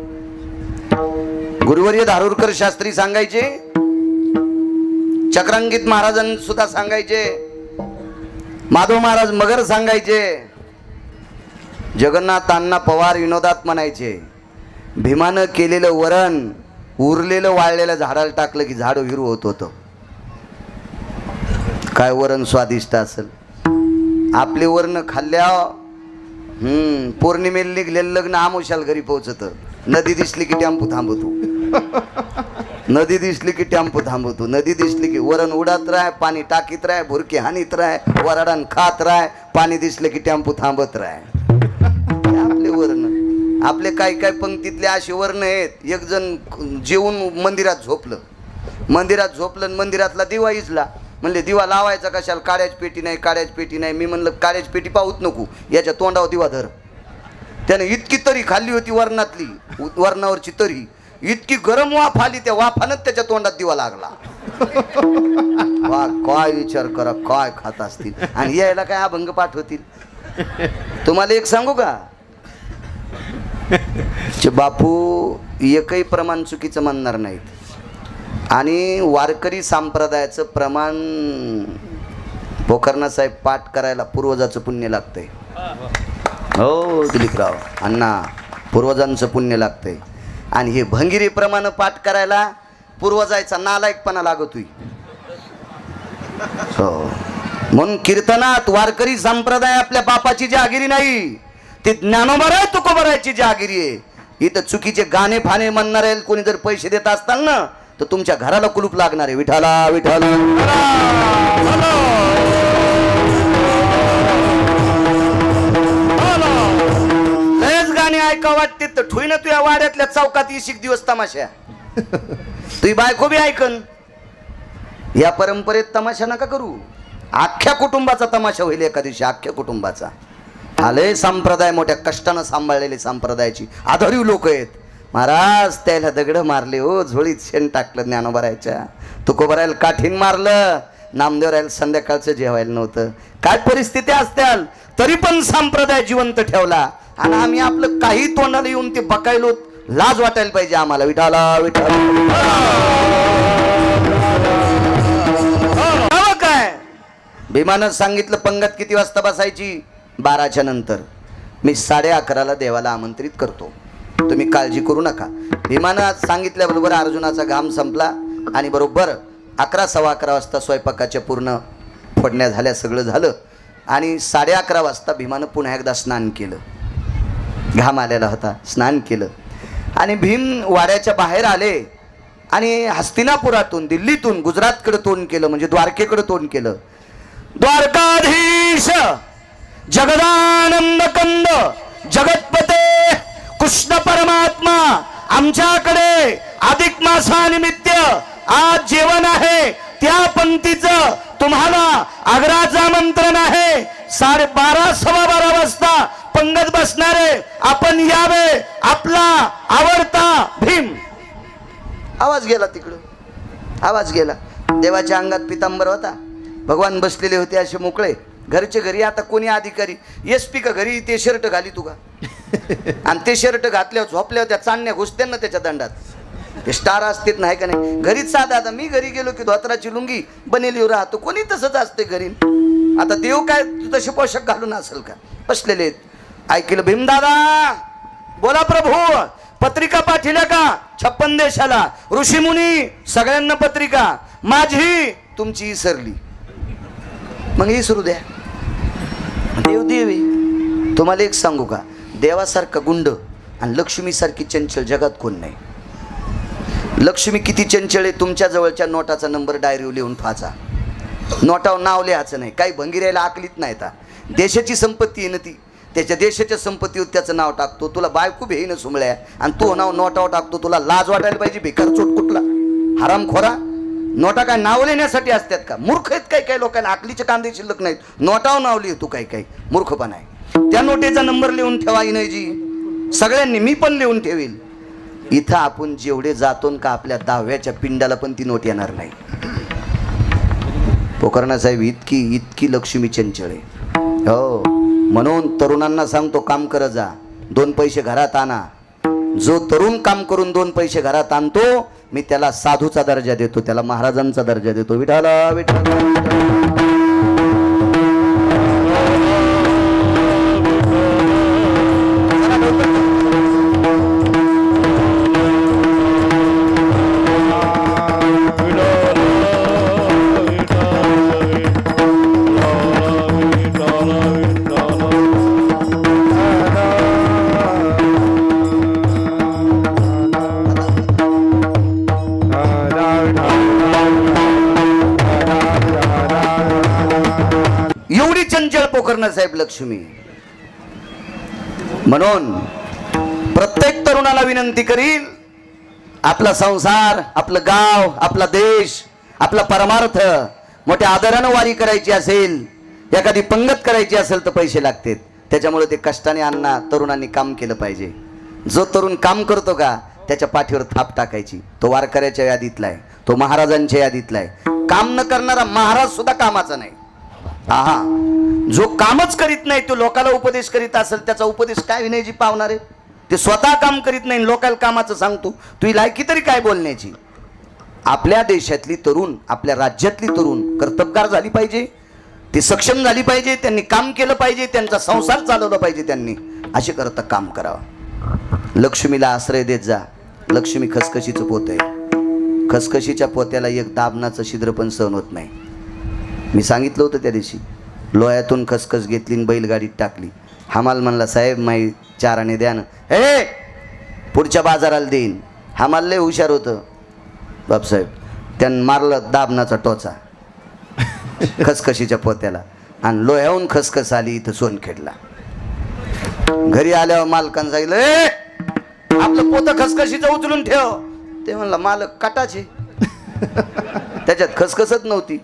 A: गुरुवर्य धारूरकर शास्त्री सांगायचे, चक्रांकित महाराजांनी सुद्धा सांगायचे, माधव महाराज मगर सांगायचे, जगन्नाथ अण्णा पवार विनोदात म्हणायचे, भीमानं केलेलं वरण उरलेलं वाळलेलं झाडाला टाकलं की झाड हिरू होत होतं. काय वरण स्वादिष्ट असेल. आपले वर्ण खाल्ल्या पौर्णिमेला निघलेलं लग्न आमोशाला घरी पोहोचत. नदी दिसली की टेम्पो थांबवतो, नदी दिसली की टेम्पो थांबवतो, नदी दिसली की वरण उडत राह, पाणी टाकीत राह, भुरकी हानीत राह, वराडान खात राह, पाणी दिसलं की टेम्पो थांबत राह. आपले वर्ण, आपले काही काही पंक्तीतले असे वर्ण आहेत. एक जण जेवून मंदिरात झोपलं, मंदिरात झोपलं, मंदिरातला दिवा इजला. म्हणले दिवा लावायचा कशाला, काड्याची पेटी नाही, काड्याची पेटी नाही. मी म्हणलं काड्याची पेटी पाहूच नको, याच्या तोंडावर दिवा धर. त्याने इतकी तरी खाल्ली होती वरणातली, वरणावरची तरी इतकी गरम वाफ आली, त्या वाफानच त्याच्या तोंडात दिवा लागला. वा, काय विचार करा, काय खात असतील. आणि यायला काय अभंग पाठवतील. तुम्हाला एक सांगू का, बापू एकही प्रमाण चुकीचं म्हणणार नाहीत. आणि वारकरी संप्रदायाचं प्रमाण पोखरणा साहेब पाठ करायला पूर्वजाचं पुण्य लागतंय. हो दिलीपराव अण्णा, पूर्वजांचं पुण्य लागतंय. आणि हे भंगिरी प्रमाण पाठ करायला पूर्वजाचा नालायकपणा लागतोय. हो, म्हणून कीर्तनात वारकरी संप्रदाय आपल्या बापाची जहागिरी नाही, ते ज्ञानोबराय तुकोबरायची जहागिरी आहे. इथं चुकीचे गाणे फाणे म्हणणारे कोणी जर पैसे देत असताल ना, तर तुमच्या घराला कुलूप लागणार आहे. विठाला विठाला लयच गाणे ऐका वाटते तर ठुई ना तुझ्या वाड्यातल्या चौकात 20 दिवस तमाशा. तुझी बायको बी ऐकन. या परंपरेत तमाशा नका करू. अख्ख्या कुटुंबाचा तमाशा होईल एका दिवशी, अख्ख्या कुटुंबाचा. आले संप्रदाय मोठ्या कष्टानं सांभाळलेले संप्रदायाची आधारीव लोक आहेत. महाराज त्याला दगड मारले हो, झोळीत शेण टाकलं ज्ञानोबरायच्या, तुकोबरायला काठीन मारलं, नामदेवरायला संध्याकाळचं जेवायला नव्हतं. काय परिस्थिती असत्याल तरी पण संप्रदाय जिवंत ठेवला. आणि आम्ही आपलं काही तोंडाला येऊन ते बकायलो, लाज वाटायला पाहिजे आम्हाला. विठाला विठाला काय भीमानं सांगितलं, पंगत किती वाजता बसायची? 12च्या नंतर. मी 11:30ला देवाला आमंत्रित करतो, तुम्ही काळजी करू नका. भीमानं आज सांगितल्याबरोबर अर्जुनाचा घाम संपला आणि बरोबर 11, 11:15 वाजता स्वयंपाकाच्या पूर्ण फोडण्या झाल्या, सगळं झालं. आणि 11:30 वाजता भीमानं पुन्हा एकदा स्नान केलं. घाम आलेला होता, स्नान केलं. आणि भीम वाड्याच्या बाहेर आले आणि हस्तिनापुरातून, दिल्लीतून गुजरातकडे तोंड केलं, म्हणजे द्वारकेकडे तोंड केलं. द्वारकाधीश जगदानंद कंद जगतपते कृष्ण परमात्मा आमच्याकडे अधिक मासानिमित्त आज जेवण आहे, त्या पंक्तीचं तुम्हाला आग्रहाचं आमंत्रण आहे. 12:30 12:15 वाजता पंगत बसणारे आपण यावे. आपला आवडता भीम. आवाज गेला तिकडं, आवाज गेला. देवाच्या अंगात पितांबर होता, भगवान बसलेले होते असे मोकळे. घरचे घरी आता कोणी अधिकारी एसपी का घरी ते शर्ट घाली तुका आणि ते शर्ट घातल्यावर झोपल्यावर त्या चांदण्या घुसत्या ना त्याच्या दंडात. ते स्टार असतेच नाही का नाही. घरीच साधा, आता मी घरी गेलो की धोत्राची लुंगी बनेली राहतो, कोणी तसंच असते घरी. आता देव काय तसे पोशाख घालून असेल का, बसलेले आहेत. ऐकलं भीमदादा, बोला प्रभू, पत्रिका पाठवल्या का 56 देशाला, ऋषीमुनी सगळ्यांना पत्रिका, माझी तुमची इसरली, मग इसरू द्या. देव देवी. तुम्हाला एक सांगू का, देवासारखा गुंड आणि लक्ष्मीसारखी चंचल जगात कोण नाही. लक्ष्मी किती चंचल आहे, तुमच्या जवळच्या नोटाचा नंबर डायरीवर लिहून ठेवायचा. नोटावर नाव लिहायचं नाही, काही भंगिरायला आकलीत नाही. आता देशाची संपत्ती आहे ना ती, त्याच्या देशाच्या संपत्तीवर त्याचं नाव टाकतो. तुला बायको भेईन सुमळ्या आणि तू नाव नोटावर टाकतो. तुला लाज वाटायला पाहिजे. बेकार चोट कुठला हरामखोरा. नोटा काय नाव लिहिण्यासाठी असतात का? मूर्ख आहेत काही काही लोकांना, आकलीचे कांदे शिल्लक नाहीत, नोटावर नाव लिहितो. काही काही मूर्खपणा आहे. त्या नोटेचा नंबर लिहून ठेवा जी सगळ्यांनी, मी पण लिहून ठेवील. इथं आपण जेवढे जातो का आपल्या दहाव्याच्या पिंडाला पण ती नोट येणार नाही. पोकर्णा साहेब, इतकी लक्ष्मी चंचळ आहे. हो, म्हणून तरुणांना सांगतो, काम करत जा, 2 पैसे घरात आणा. जो तरुण काम करून 2 पैसे घरात आणतो, मी त्याला साधूचा दर्जा देतो, त्याला महाराजांचा दर्जा देतो. विठाला विठाला. एवढी चंचल पोखरणा साहेब लक्ष्मी. म्हणून प्रत्येक तरुणाला विनंती करील, आपला संसार, आपलं गाव, आपला देश, आपला परमार्थ मोठ्या आदरानं वारी करायची असेल, एखादी पंगत करायची असेल तर पैसे लागतात. त्याच्यामुळे ते कष्टाने अण्णा तरुणांनी काम केलं पाहिजे. जो तरुण काम करतो का त्याच्या पाठीवर थाप टाकायची. तो वारकऱ्याच्या यादीतला आहे, तो महाराजांच्या यादीतला आहे. काम न करणारा महाराज सुद्धा कामाचा नाही. आहा, जो कामच करीत नाही तो लोकाला उपदेश करीत असेल, त्याचा उपदेश काय विनयजी पावणार आहे. ते स्वतः काम करीत नाही, लोकाला कामाचं सांगतो. तुझी लायकी तरी काय बोलण्याची. आपल्या देशातली तरुण, आपल्या राज्यातली तरुण कर्तबगार झाली पाहिजे, ती सक्षम झाली पाहिजे, त्यांनी काम केलं पाहिजे, त्यांचा संसार चालवला पाहिजे. त्यांनी असे करता काम करावं. लक्ष्मीला आश्रय देत जा. लक्ष्मी खसखशीचं पोत आहे. खसखशीच्या पोत्याला एक दाबनाचं छिद्र पण सहन होत नाही. मी सांगितलं होतं त्या दिवशी, लोह्यातून खसखस घेतली आणि बैलगाडीत टाकली. हमाल म्हणला, साहेब माई 4 आणे द्या ना. हे पुढच्या बाजाराला देईन. हमाल लय हुशार होतं बापसाहेब, त्यानं मारलं दाबनाचा टोचा खसखशीच्या पोत्याला आणि लोह्याहून खसखस आली इथं सोनखेडला. घरी आल्यावर मालकानं सांगितलं, आपलं पोतं खसखशीचं उचलून ठेव. ते म्हणलं, मालक काटाचे त्याच्यात खसखसच नव्हती.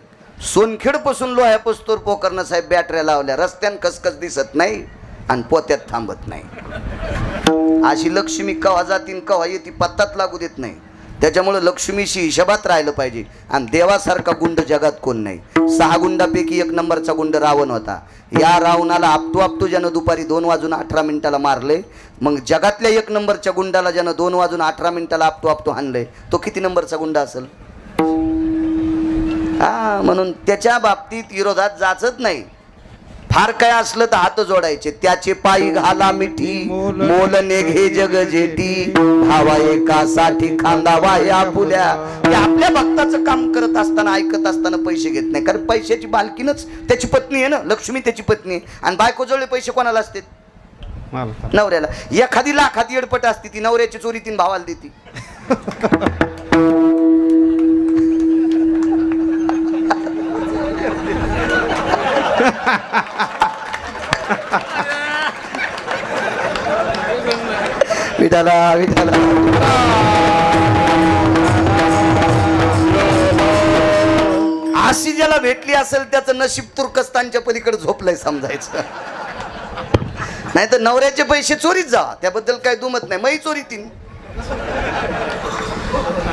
A: सोनखेड पासून लोह्या पस्तोर पोकर्णा साहेब बॅटऱ्या लावल्या, रस्त्यान खसखस दिसत नाही आणि पोत्यात थांबत नाही. अशी लक्ष्मी कवा जातीन कवा येते पत्ताच लागू देत नाही. त्याच्यामुळे लक्ष्मीशी हिशोबात राहिलं पाहिजे. आणि देवासारखा गुंड जगात कोण नाही. 6 गुंडापैकी 1 नंबरचा गुंड रावण होता. या रावणाला आपटू ज्यानं दुपारी 2:18 मारले. मग जगातल्या 1 नंबरच्या गुंडाला ज्यानं 2:18 आपटू हाणलंय, तो किती नंबरचा गुंडा असेल. हा, म्हणून त्याच्या बाबतीत विरोधात जाचत नाही. फार काय असलं तर हात जोडायचे. त्याचे पायी घाला मिठी, मोल नेघे जग जेटी, भावा एकासाठी खांदावा या पुल्या. ते आपल्या भक्ताचं काम करत असताना, ऐकत असताना पैसे घेत नाही. कारण पैशाची बालकीनच त्याची पत्नी आहे ना, लक्ष्मी त्याची पत्नी आहे. आणि बायको जवळ पैसे कोणाला असते? नवऱ्याला. एखादी लाखात येडपट असते ती, नवऱ्याची चोरी 3 भावाला देती. विठाला विठाला. अशी ज्याला भेटली असेल त्याचं नशीब तुर्कस्तानच्या पलीकडे झोपलंय समजायचं. नाही तर नवऱ्याचे पैसे चोरीत जा, त्याबद्दल काही दुमत नाही, मै चोरी तीन.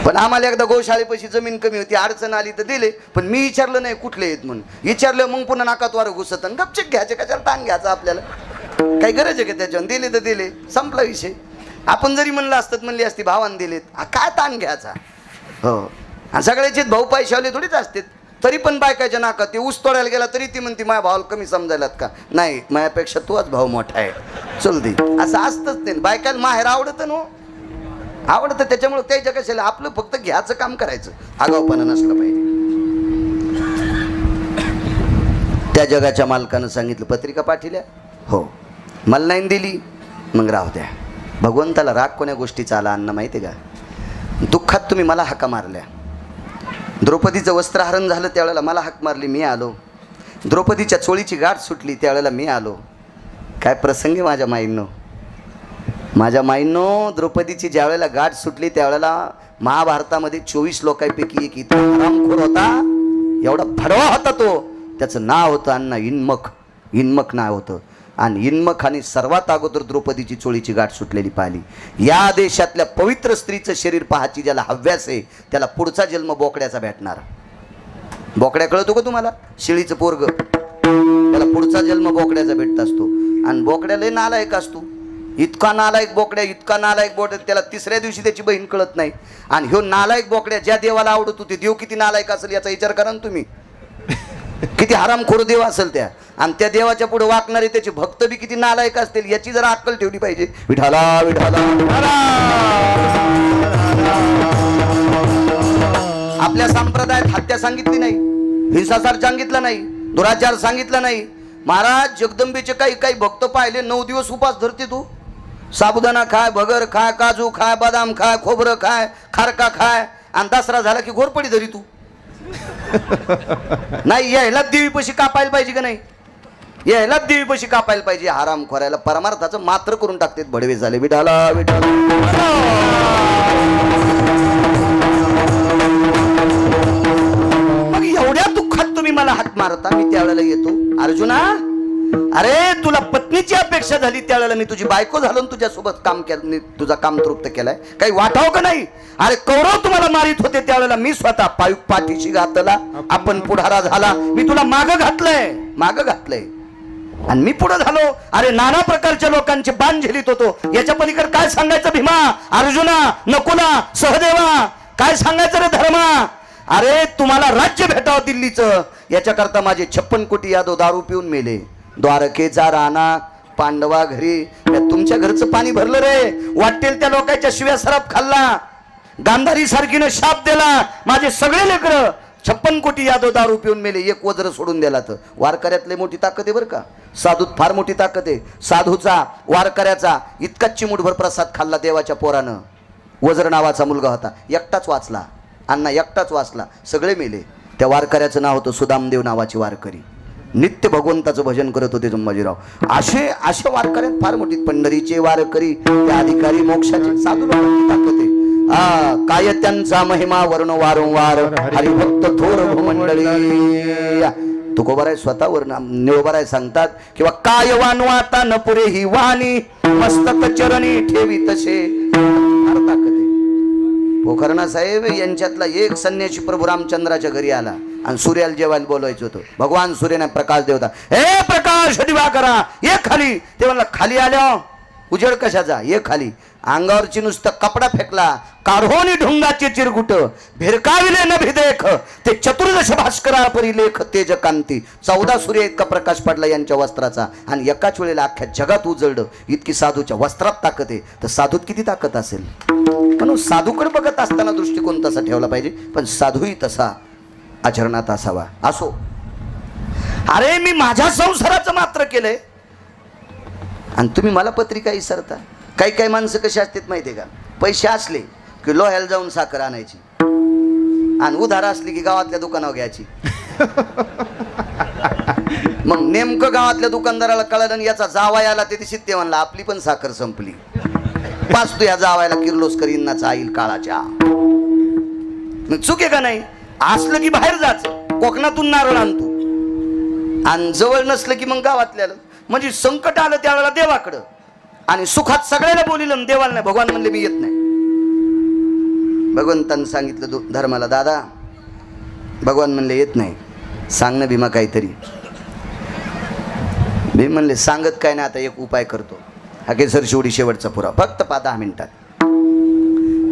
A: पण आम्हाला एकदा गोशाळेपाशी जमीन कमी होती, अडचण आली तर दिले, पण मी विचारलं नाही कुठले आहेत म्हणून. विचारलं मग पुन्हा नाकात वारं घुसत आणि गपचेक घ्यायचे, कशाला ताण घ्यायचा आपल्याला, काही गरज आहे का त्याच्यावर. दिले तर दिले, संपला विषय. आपण जरी म्हणलं असतं म्हणली असती भावान दिलेत, काय ताण घ्यायचा. हो, आणि सगळ्याचे भाऊ पैशावले थोडीच असतात. तरी पण बायकाच्या नाकात ते ऊस तोडायला गेला तरी ती म्हणते माझ्या भावाला कमी समजायलात का, नाही माझ्यापेक्षा तोच भाऊ मोठा आहे, चल दे. असं असतंच नाही. बायकाला माहेर आवडतं ना, आवडतं, त्याच्यामुळे त्याच्या कशाला, आपलं फक्त घ्यायचं काम करायचं, आगाऊपणा नसलं पाहिजे. त्या जगाच्या मालकानं सांगितलं पत्रिका पाठवल्या, हो, मला नाही दिली, मग राहू द्या. भगवंताला राग कोण्या गोष्टीचा आला अन्न माहिती आहे का. दुःखात तुम्ही मला हाका मारल्या. द्रौपदीचं वस्त्रहरण झालं त्यावेळेला मला हाक मारली, मी आलो. द्रौपदीच्या चोळीची गाठ सुटली त्यावेळेला मी आलो. काय प्रसंग आहे माझ्या माईंनो, माझ्या माईंनो. द्रौपदीची ज्यावेळेला गाठ सुटली त्यावेळेला महाभारतामध्ये 24 लोकांपैकी एक इतका हरामखोर होता, एवढा भडवा होता तो, त्याचं नाव होतं अण्णा इन्मक. इन्मक नाव होतं. आणि इन्मखाने सर्वात अगोदर द्रौपदीची चोळीची गाठ सुटलेली पाहिली. या देशातल्या पवित्र स्त्रीचं शरीर पाहायची ज्याला हव्यास आहे त्याला पुढचा जन्म बोकड्याचा भेटणार. बोकड्या कळतो का तुम्हाला, शेळीचं पोरग, त्याला पुढचा जन्म बोकड्याचा भेटत असतो. आणि बोकड्याला नालायक असतो, इतका नालायक बोकड्या, इतका नालायक बोकड्या, त्याला तिसऱ्या दिवशी त्याची बहीण कळत नाही. आणि ह्यो नालायक बोकड्या ज्या देवाला आवडत होते, देव किती नालायक असेल याचा विचार करा ना तुम्ही. किती हरामखोर देव असेल त्या, आणि त्या देवाच्या पुढे वाकणारे त्याचे भक्त बी किती नालायक असतील याची जरा अक्कल ठेवली पाहिजे. विठाला विठाला. आपल्या संप्रदायात हत्या सांगितली नाही, हिंसाचार सांगितला नाही, दुराचार सांगितला नाही. महाराज जगदंबेचे काही काही भक्त पाहिले 9 दिवस उपास धरते. तू साबुदाणा खाय, भगर खाय, काजू खाय, बदाम खाय, खोबरं खाय, खारका खाय, आणि दसरा झाला की घोरपडी धरी तू. नाही, यायला देवीपाशी कापायला पाहिजे का नाही, यायला देवीपाशी कापायला पाहिजे. आराम खोरायला परमार्थाचं मात्र करून टाकतात, भडवे झाले. विठाला विठाला. मग एवढ्या दुःखात तुम्ही मला हात मारता, मी त्यावेळेला येतो. अर्जुना, अरे तुला पत्नीची अपेक्षा झाली त्यावेळेला मी तुझी बायको झालो, तुझ्यासोबत काम केलं, तुझा काम तृप्त केलाय, काही वाटाव का नाही. अरे कौरव तुम्हाला मारित होते त्यावेळेला मी स्वतः पाठीशी घातला, आपण पुढारा झाला, मी तुला मागं घातलंय, मागं घातलंय, आणि मी पुढे झालो. अरे नाना प्रकारच्या लोकांचे बाण झेलीत होतो. याच्या पलीकडे काय सांगायचं भीमा, अर्जुना, नकुला, सहदेवा, काय सांगायचं रे धर्मा. अरे तुम्हाला राज्य भेटावं दिल्लीचं, याच्याकरता माझे 56 कोटी यादव दारू पिऊन मेले. द्वारकेचा राणा, पांडवा घरी, तुमच्या घरचं पाणी भरलं रे. वाटेल त्या लोकांच्या शिव्या सराप खाल्ला, गांधारी सारखीनं शाप दिला. माझे सगळे लेकरं 56 कोटी यादव दारू पिऊन मेले, एक वज्र सोडून दिला. तर वारकऱ्यातले मोठी ताकद आहे बरं का, साधूत फार मोठी ताकद आहे. साधूचा, वारकऱ्याचा इतकाच चिमूटभर प्रसाद खाल्ला देवाच्या पोरानं. वज्र नावाचा मुलगा होता, एकटाच वाचला, अण्णा एकटाच वाचला, सगळे मेले. त्या वारकऱ्याचं नाव होतं सुदामदेव नावाचे वारकरी, नित्य भगवंताचं भजन करत होते संभाजीराव. असे वारकऱ्यात फार मोठी. पंढरीचे वारकरी, त्या अधिकारी मोक्षाचे, साधू लोकांची ताकद आहे. काय त्यांचा महिमा वर्ण वारंवार, हरिभक्त थोर भूमंडळी. तुकोबाराय स्वतःवर निळोबाराय सांगतात किंवा काय वानवाता न पुरे ही वाणी, मस्तक चरणी ठेवी तसे. फार ताकद आहे. पोखरणा साहेब यांच्यातला एक संन्यासी प्रभू रामचंद्राच्या घरी आला आणि सूर्याला जेवायला बोलवायचं होतं. भगवान सूर्याने प्रकाश देवता, हे प्रकाश दिवा करा, ये खाली. ते म्हणला खाली आल्या उजेड कशाचा, ये खाली. अंगावरची नुसतं कपडा फेकला, काढोनी ढुंगाचे चिरगुट, भिरकाविले न भिदेख, ते चतुर्दश भास्करा परी लेख तेज कांती. 14 सूर्य इतका प्रकाश पडला यांच्या वस्त्राचा, आणि एकाच वेळेला अख्ख्या जगात उजळलं. इतकी साधूच्या वस्त्रात ताकद आहे, तर साधूत किती ताकद असेल. म्हणून साधूकडे बघत असताना दृष्टिकोन तसा ठेवला पाहिजे, पण साधूही तसा आचरणात असावा. असो, अरे मी माझ्या संसाराचं मात्र केलंय आणि तुम्ही मला पत्रिका विसरता. काही काही माणसं कशी असतात माहिती आहे का, पैसे असले की लोह्याला जाऊन साखर आणायची, आणि उधार असली की गावातल्या दुकानावर घ्यायची. मग नेमकं गावातल्या दुकानदाराला कळलं याचा जावाय आला ते सिद्ध म्हणला आपली पण साखर संपली. पाच तू ह्या जावायला किर्लोस्कर इन्नाचा आईल काळाच्या. मग चूक आहे का नाही? असलं की बाहेर जायचं, कोकणातून नारळ आणतो, आणि जवळ नसलं की मग गावातल्याला. म्हणजे संकट आलं त्यावेळेला देवाकडं, आणि सुखात सगळ्याला बोलिलं, देवाला नाही. भगवान म्हणले मी येत नाही. भगवंतानं सांगितलं धर्माला, दादा भगवान म्हणले येत नाही, सांग ना भीमा काहीतरी. भीम म्हणले सांगत काय नाही, आता एक उपाय करतो. हाकेसर शेवटी शेवटचा पुरावा, फक्त 10 मिनिटात.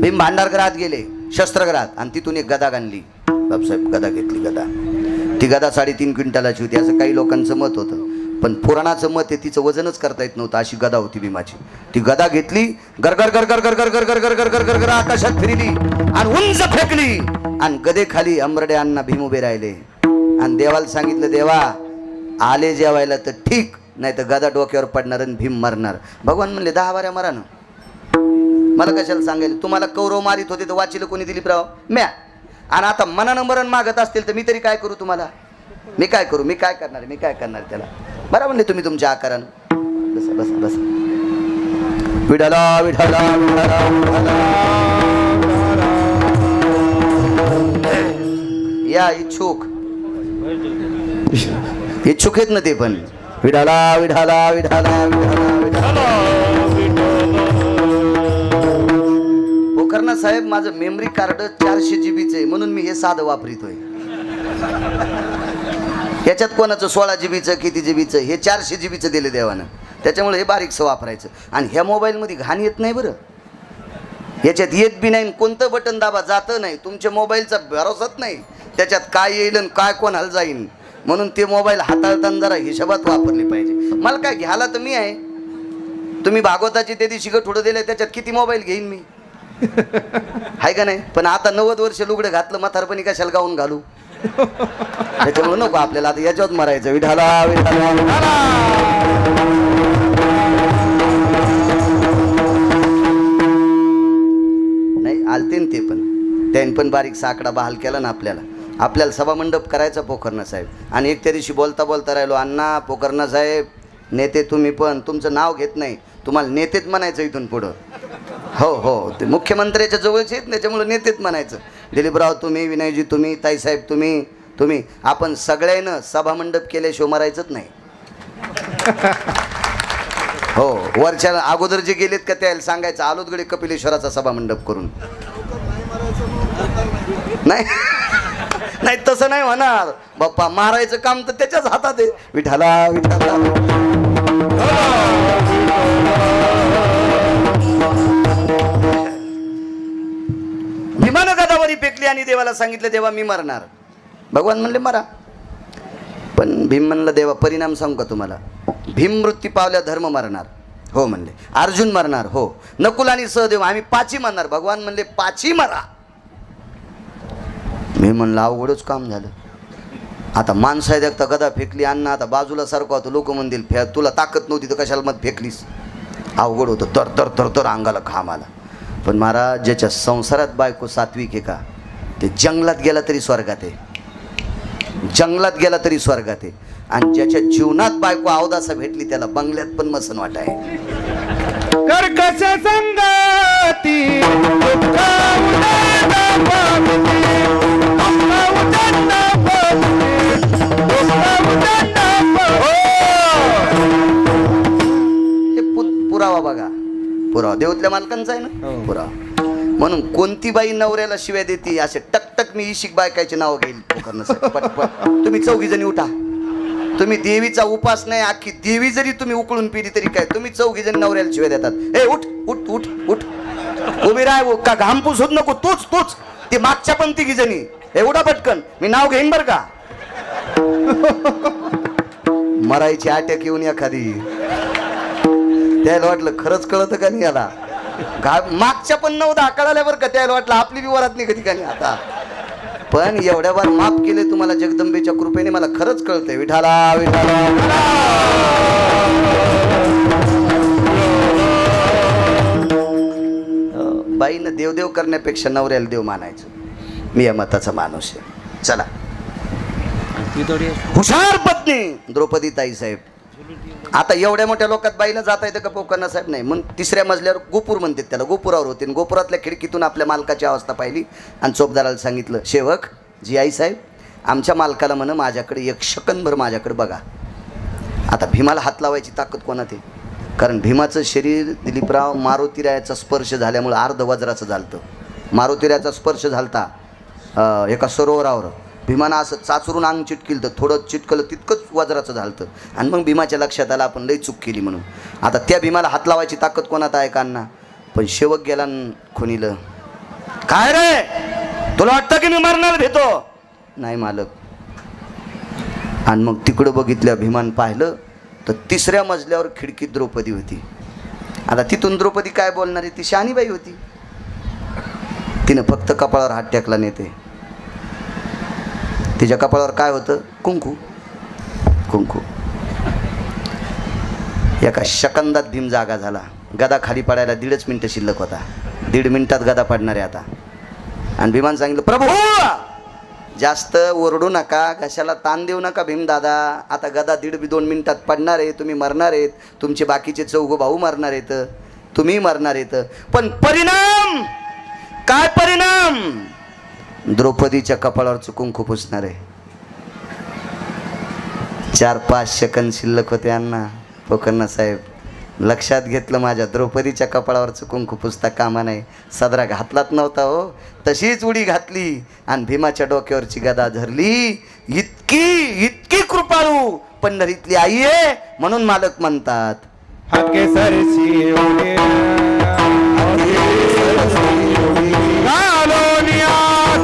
A: भीम भांडारगृहात गेले, शस्त्रगृहात, आणि तिथून एक गदा आणली. बापसाहेब गदा घेतली. गदा, ती गदा 3.5 क्विंटलाची होती असं काही लोकांचं मत होतं, पण पुराणाचं मत आहे तिचं वजनच करता येत नव्हतं, अशी गदा होती भीमाची. ती गदा घेतली, गरगर गरगर गरगर गरगर गरगर गरगर गरगर आकाशात फिरली आणि उंच फेकली, आणि गदे खाली अंबरडे अण्णा भीम उभे राहिले. आणि देवाला सांगितलं, देवा आले जेवायला तर ठीक, नाही तर गदा डोक्यावर पडणार आणि भीम मरणार. भगवान म्हणले 10 वाऱ्या मरा ना, मला कशाला सांगायला. तुम्हाला कौरव मारित होते तर वाचीला कोणी दिली राव? म्या. आणि आता मनानं मरण मागत असतील तर मी तरी काय करू तुम्हाला? मी काय करू? मी काय करणार? मी काय करणार त्याला? बरं म्हणले तुम्ही तुमच्या आकारानं. बसा बसा बसा. विठाला विठाला विठाला विठाला. या इच्छुक इच्छुक आहेत ना ते पण. विठाला विठाला विठाला विठाला विठाला. पोखरना साहेब, माझं मेमरी कार्ड 400 GB आहे, म्हणून मी हे साधं वापरितोय. याच्यात कोणाचं 16 GB किती जीबीचं, हे 400 GB दिले देवानं, त्याच्यामुळे हे बारीकसं वापरायचं. आणि ह्या मोबाईलमध्ये घाण येत नाही बरं, याच्यात येत बी नाही. कोणतं बटन दाबा जातं नाही, तुमच्या मोबाईलचा भरोसाच नाही त्याच्यात काय येईल आणि काय कोणाला जाईन. म्हणून ते मोबाईल हाताळताना जरा हिशोबात वापरले पाहिजे. मला काय घ्यायला तर मी आहे, तुम्ही भागवताची ते दिवशी थोडं दिलं, त्याच्यात किती मोबाईल घेईन मी, आहे का नाही? पण आता 90 वर्ष लुगडं घातलं, म्हातारपणी कशाला गाऊन घालू, त्याच्यामुळे नको आपल्याला आता याच्यावर मरायचं. विठाला विठाला विठाला. नाही आलते ना ते पण, त्याने पण बारीक साकडा बहाल केला ना आपल्याला सभामंडप करायचा पोखरना साहेब. आणि एक त्या दिवशी बोलता बोलता राहिलो, अण्णा पोखरना साहेब नेते तुम्ही, पण तुमचं नाव घेत नाही, तुम्हाला नेतेच म्हणायचं इथून पुढं. हो हो, ते मुख्यमंत्र्याच्या जवळचे आहेत, त्याच्यामुळे नेतेच म्हणायचं. दिलीपराव तुम्ही, विनयजी तुम्ही, ताईसाहेब तुम्ही. आपण सगळ्यांना सभामंडप केल्याशिवाय मरायचंच नाही. हो, वरच्या अगोदर जे गेलेत का त्याला सांगायचं आलोतगडे कपिलेश्वराचा सभामंडप करून. नाही नाही तसं नाही होणार बाप्पा, मारायचं काम तर त्याच्याच हातात आहे. विठाला विठाला. भीमानं गदावरी पेकली आणि देवाला सांगितलं, देवा मी मरणार. भगवान म्हणले मरा. पण भीम म्हणलं, देवा परिणाम सांगू का तुम्हाला? भीम मृत्यू पावल्या धर्म मरणार. हो म्हणले. अर्जुन मरणार. हो. नकुल आणि सहदेव आम्ही 5ही मरणार. भगवान म्हणले 5ही मरा. मी म्हणलं अवघडच काम झालं. आता माणसा देखता गदा फेकली, अण्णा आता बाजूला सारखं होतं, लोक म्हणतील तुला ताकद नव्हती तर कशाला मत फेकलीस. अवघड होतं. तर तर तर तर अंगाला घाम आला. पण महाराज, ज्याच्या संसारात बायको सात्विक आहे का, ते जंगलात गेला तरी स्वर्गात आहे, जंगलात गेला तरी स्वर्गात आहे. आणि ज्याच्या जीवनात बायको अवदासा भेटली त्याला बंगल्यात पण मसन वाटाय.
B: कर्कश संगती
A: पुरावा बघा, पुरावा देवतल्या मालकांचा आहे ना पुरावा. म्हणून कोणती बाई नवऱ्याला शिव्या देते असे टकटक मी इशिक बायकाचे नाव घेईल पटपट. तुम्ही 4घी जणी उठा. तुम्ही देवीचा उपास नाही, अख्खी देवी जरी तुम्ही उकळून पिली तरी काय, तुम्ही 4घी जणी नवऱ्याला शिव्या देतात. ए उठ उठ उठ उठ, उभी राह का, घाम पुसत नको. तूच ती मागच्या पण 3घी जणी. एवढा पटकन मी नाव घेईन बर का. मरायची अटॅक येऊन एखादी, त्याला वाटलं खरंच कळतं का नाही याला. मागच्या पण 9-10 कळाल्या बरं का, त्याला वाटलं आपली विवरात नाही कधी काही. आता पण एवढ्या बार माफ केले तुम्हाला जगदंबेच्या कृपेने, मला खरंच कळतंय. विठाला विठाला. बाईनं देवदेव करण्यापेक्षा नवऱ्याला देव मानायचं. मी या मताचा माणूस आहे. चला. हुशार पत्नी द्रौपदी ताई साहेब आता एवढ्या मोठ्या लोकात बाईनं जाता येतं का पोकरना साहेब? नाही. मग तिसऱ्या मजल्यावर गोपूर म्हणतात त्याला, गोपुरावर होते. गोपुरातल्या खिडकीतून आपल्या मालकाची अवस्था पाहिली आणि चोपदाराला सांगितलं, सेवक जी आई साहेब, आमच्या मालकाला म्हण माझ्याकडे 1 सेकंदभर माझ्याकडे बघा. आता भीमाला हात लावायची ताकद कोणात आहे? कारण भीमाचं शरीर दिलीपराव मारुतीरायाचा स्पर्श झाल्यामुळं अर्ध वज्राचं झालतं. मारुतीरायाचा स्पर्श झालता एका सरोवरावर. भीमानं असं चाचरून अंग चिटकिलं तर थोडं चिटकलं तितकंच वज्राचं झालतं. आणि मग भीमाच्या लक्षात आलं आपण लई चूक केली म्हणून. आता त्या भीमाला हात लावायची ताकद कोणात आहे कांना? पण शेवक गेला खुनीलं. काय रे, तुला वाटतं की मी मरणार भेटो? नाही मालक. आणि मग तिकडं बघितल्या भीमान पाहिलं तर तिसऱ्या मजल्यावर खिडकीत द्रौपदी होती. आता तिथून द्रौपदी काय बोलणार आहे? ती शहाणीबाई होती. तिनं फक्त कपाळावर हात टेकला नेते. तिच्या कपाळावर काय होतं? कुंकू. कुंकू. एका सेकंदात भीम जागा झाला. गदा खाली पडायला 1.5 मिनिटं शिल्लक होता. 1.5 मिनिटात गदा पडणार आहे आता. आणि भीमान सांगितलं, प्रभू जास्त ओरडू नका, कशाला ताण देऊ नका भीम दादा. आता गदा 1.5-2 मिनिटात पडणार आहे. तुम्ही मरणार आहेत. तुमचे बाकीचे 4 भाऊ मरणार आहेत. तुम्ही मरणार आहेत. पण परिणाम काय? परिणाम द्रौपदीच्या कपाळावरचं कुंकू पुसणार आहे. 4-5 सेकंद शिल्लक होते अण्णा. पोकरना साहेब लक्षात घेतलं, माझ्या द्रौपदीच्या कपाळावरचं कुंकू पुसता कामा नाही. सदरा घातलाच नव्हता हो, तशीच उडी घातली आणि भीमाच्या डोक्यावरची गदा धरली. इतकी कृपाळू पंढरीतली आई आहे म्हणून मालक म्हणतात.
B: हके सरसी उडे घालोनिया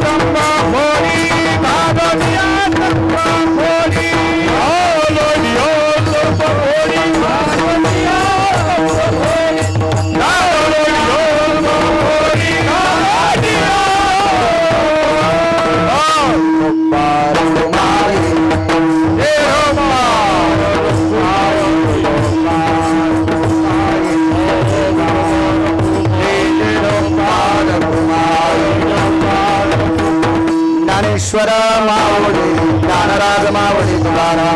B: संभा होरी, घालोनिया संभा होरी, घालोनिया संभा होरी, घालोनिया संभा होरी, घालोनिया संभा होरी, घालोनिया. पार तुम्हारी हे
A: ज्ञानेश्वर मावळे, ज्ञानराज मावळे तुकाराम.